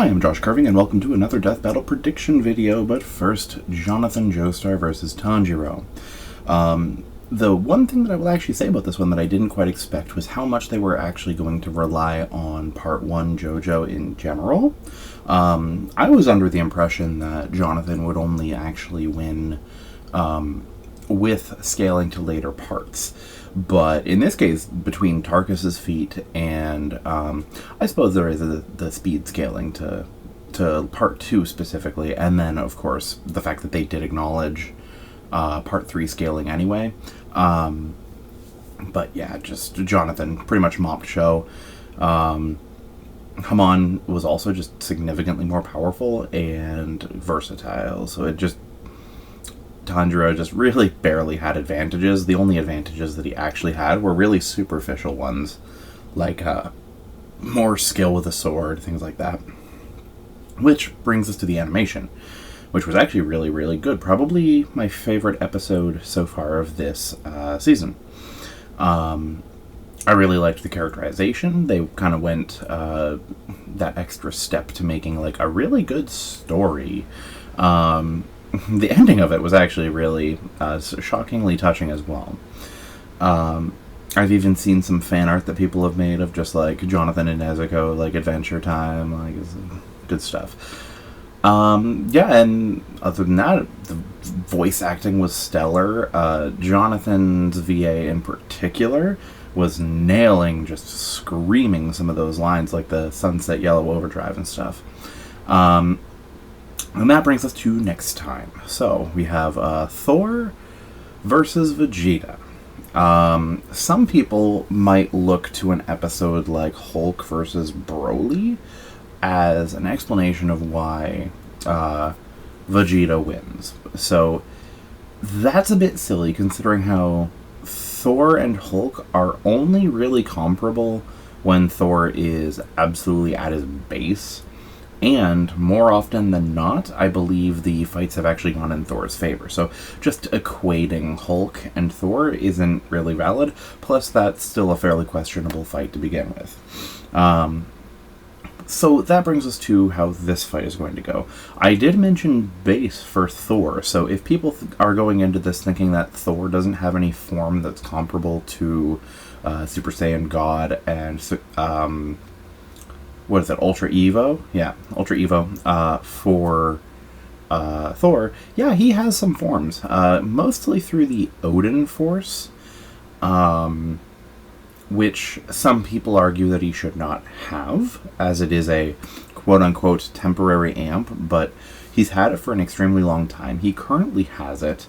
Hi, I'm Josh Carving, and welcome to another Death Battle prediction video, but first, Jonathan Joestar versus Tanjiro. The one thing that I will actually say about this one that I didn't quite expect was how much they were actually going to rely on Part 1 JoJo in general. I was under the impression that Jonathan would only actually win with scaling to later parts. But in this case, between Tarkus's feat and I suppose there is the speed scaling to Part 2 specifically, and then of course the fact that they did acknowledge Part 3 scaling anyway. But yeah, just Jonathan pretty much mopped show. Hamon was also just significantly more powerful and versatile, so it just Tanjiro just really barely had advantages. The only advantages that he actually had were really superficial ones, like more skill with a sword, things like that. Which brings us to the animation, which was actually really, really good. Probably my favorite episode so far of this season. I really liked the characterization. They kind of went that extra step to making like a really good story. The ending of it was actually really shockingly touching as well. I've even seen some fan art that people have made of just like Jonathan and Nezuko, like Adventure Time, like it's good stuff. Yeah, and other than that, the voice acting was stellar. Jonathan's VA in particular was nailing, just screaming some of those lines like the Sunset Yellow Overdrive and stuff. And that brings us to next time. So, we have Thor versus Vegeta. Some people might look to an episode like Hulk versus Broly as an explanation of why Vegeta wins. So, that's a bit silly considering how Thor and Hulk are only really comparable when Thor is absolutely at his base. And more often than not, I believe the fights have actually gone in Thor's favor. So just equating Hulk and Thor isn't really valid. Plus, that's still a fairly questionable fight to begin with. So that brings us to how this fight is going to go. I did mention base for Thor. So if people are going into this thinking that Thor doesn't have any form that's comparable to Super Saiyan God and what is it, Ultra Evo? Yeah, Ultra Evo for Thor. Yeah, he has some forms, mostly through the Odin Force, which some people argue that he should not have, as it is a quote-unquote temporary amp, but he's had it for an extremely long time. He currently has it,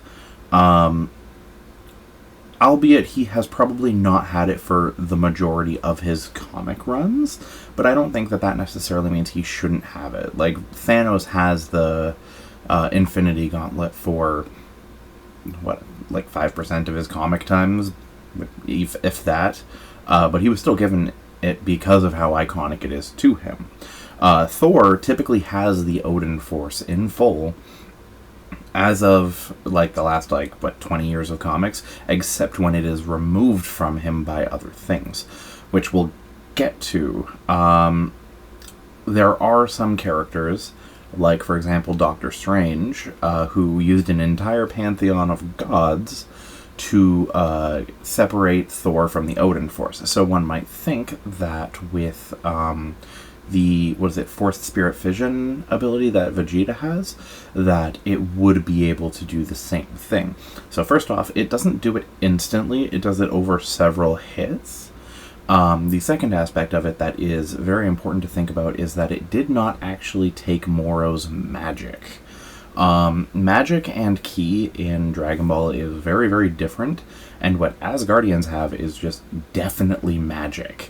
albeit he has probably not had it for the majority of his comic runs, but I don't think that that necessarily means he shouldn't have it. Like, Thanos has the Infinity Gauntlet for, what, like 5% of his comic times, if that, but he was still given it because of how iconic it is to him. Thor typically has the Odin Force in full, as of, like, the last, 20 years of comics, except when it is removed from him by other things, which we'll get to. There are some characters, like, for example, Doctor Strange, who used an entire pantheon of gods to separate Thor from the Odin Force. So one might think that with the, Forced Spirit Fission ability that Vegeta has, that it would be able to do the same thing. So first off, it doesn't do it instantly, it does it over several hits. The second aspect of it that is very important to think about is that it did not actually take Moro's magic. Magic and ki in Dragon Ball is very, very different, and what Asgardians have is just definitely magic.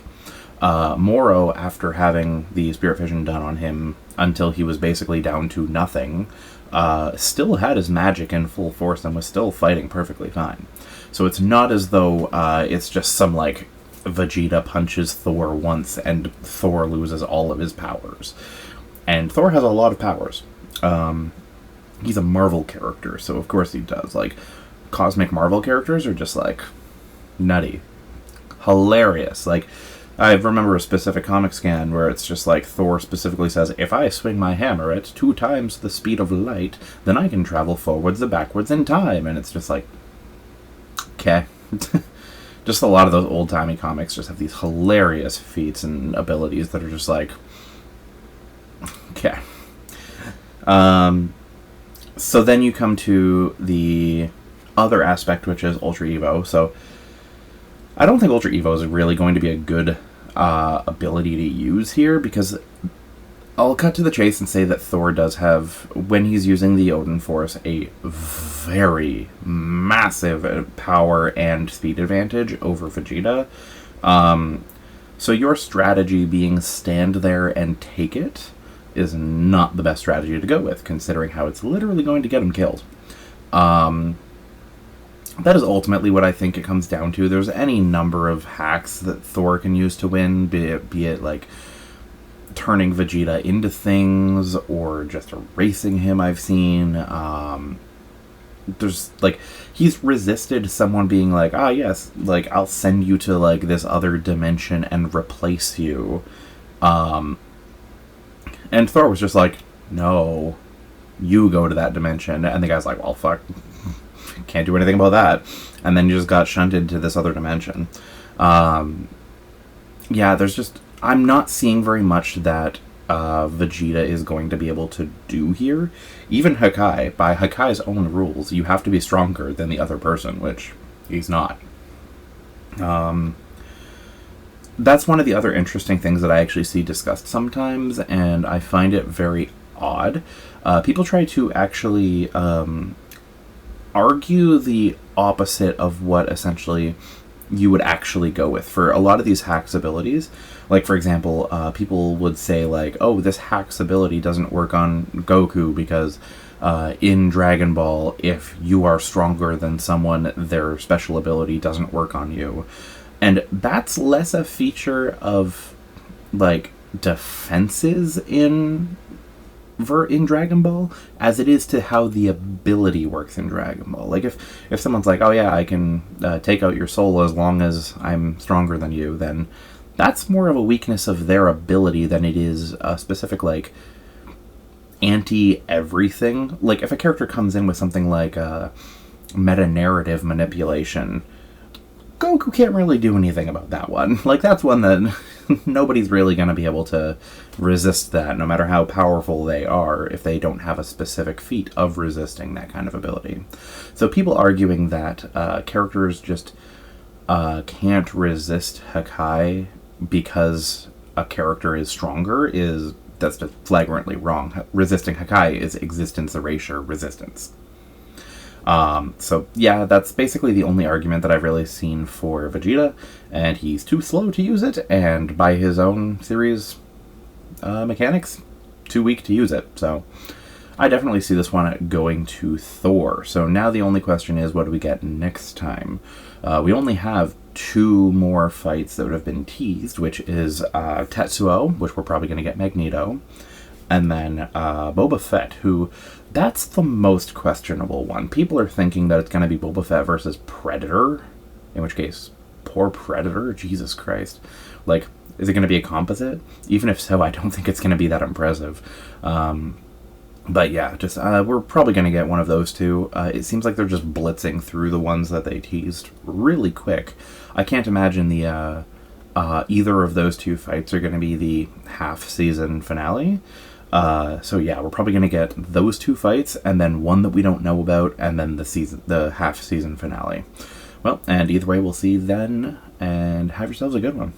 Moro, after having the Spirit Fission done on him until he was basically down to nothing, still had his magic in full force and was still fighting perfectly fine. So it's not as though it's just some, Vegeta punches Thor once and Thor loses all of his powers. And Thor has a lot of powers. He's a Marvel character, so of course he does. Cosmic Marvel characters are just, nutty. Hilarious. I remember a specific comic scan where it's just like Thor specifically says, if I swing my hammer at 2 times the speed of light, then I can travel forwards and backwards in time. And it's just like, okay. Just a lot of those old-timey comics just have these hilarious feats and abilities that are just like, okay. So then you come to the other aspect, which is Ultra Evo. So I don't think Ultra Evo is really going to be a good ability to use here, because I'll cut to the chase and say that Thor does have, when he's using the Odin Force, a very massive power and speed advantage over Vegeta. So your strategy being stand there and take it is not the best strategy to go with, considering how it's literally going to get him killed. That is ultimately what I think it comes down to. There's any number of hacks that Thor can use to win, be it like turning Vegeta into things or just erasing him. I've seen there's like, he's resisted someone being like, yes, like I'll send you to like this other dimension and replace you, and Thor was just like, no, you go to that dimension. And the guy's like, well, fuck, can't do anything about that. And then you just got shunted to this other dimension. Yeah, there's just, I'm not seeing very much that Vegeta is going to be able to do here. Even Hakai, by Hakai's own rules, you have to be stronger than the other person, which he's not. That's one of the other interesting things that I actually see discussed sometimes, and I find it very odd. People try to actually argue the opposite of what essentially you would actually go with for a lot of these hacks abilities. Like, for example, people would say like, oh, this hack's ability doesn't work on Goku because in Dragon Ball, if you are stronger than someone, their special ability doesn't work on you. And that's less a feature of like defenses in Dragon Ball as it is to how the ability works in Dragon Ball. Like if someone's like, oh yeah, I can take out your soul as long as I'm stronger than you, then that's more of a weakness of their ability than it is a specific like anti-everything. Like if a character comes in with something like meta-narrative manipulation, Goku can't really do anything about that one. Like, that's one that nobody's really going to be able to resist that, no matter how powerful they are, if they don't have a specific feat of resisting that kind of ability. So people arguing that characters just can't resist Hakai because a character is stronger that's just flagrantly wrong. Resisting Hakai is existence erasure resistance. So yeah, that's basically the only argument that I've really seen for Vegeta, and he's too slow to use it, and by his own series mechanics, too weak to use it. So I definitely see this one going to Thor. So now the only question is, what do we get next time? We only have 2 more fights that would have been teased, which is Tetsuo, which we're probably going to get Magneto, and then Boba Fett, who, that's the most questionable one. People are thinking that it's going to be Boba Fett versus Predator, in which case, poor Predator, Jesus Christ. Like, is it going to be a composite? Even if so, I don't think it's going to be that impressive. But yeah, just we're probably going to get one of those 2. It seems like they're just blitzing through the ones that they teased really quick. I can't imagine the either of those 2 fights are going to be the half-season finale. So yeah, we're probably going to get those 2 fights, and then one that we don't know about, and then the half-season finale. Well, and either way, we'll see you then, and have yourselves a good one.